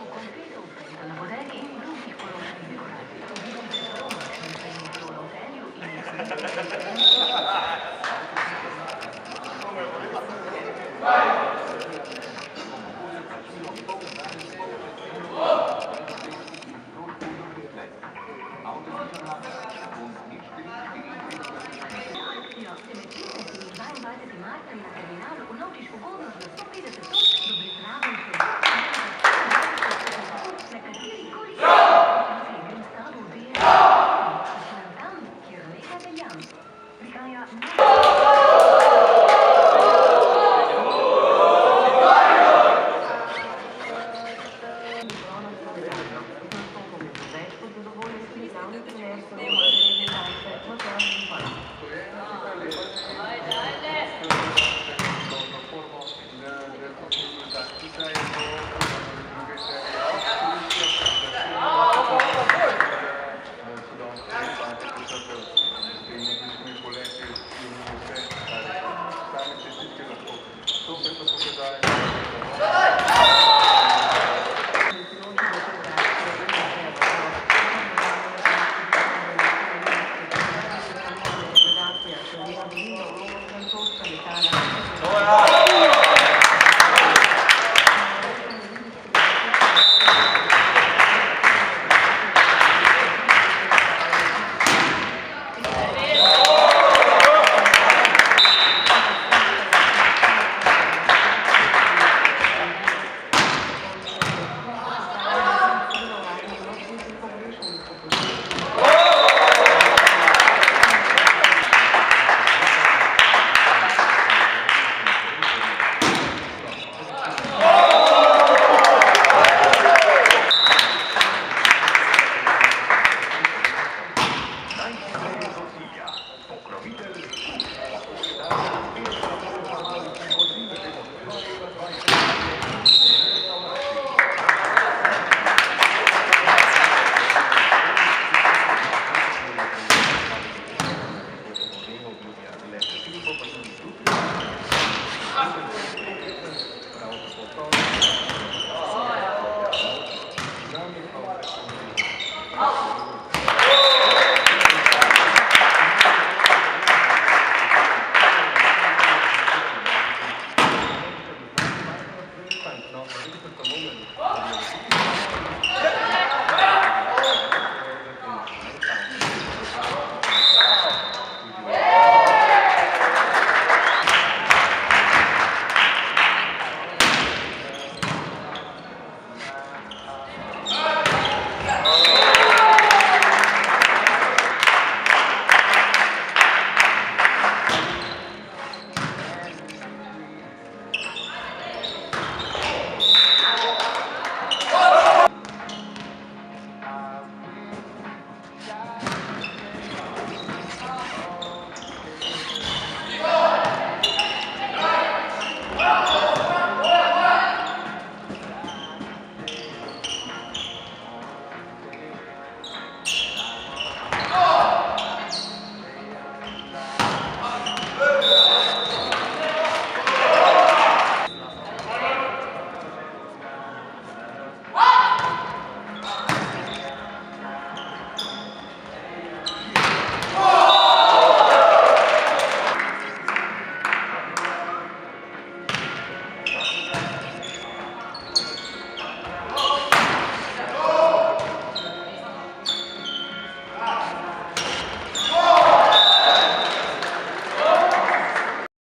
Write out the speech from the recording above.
completo offerte alla bodega in gruppi colorati decorati. Visite Roma, senza iniziato l'hotel, Ja, selektiert in Weinweite die Markt en terminal onnotisch verboden voor de stop in de top, de betraven lekker piccoli. In stato weer. Slantan, Chironeka Italiano. Ricaya. To questo può dare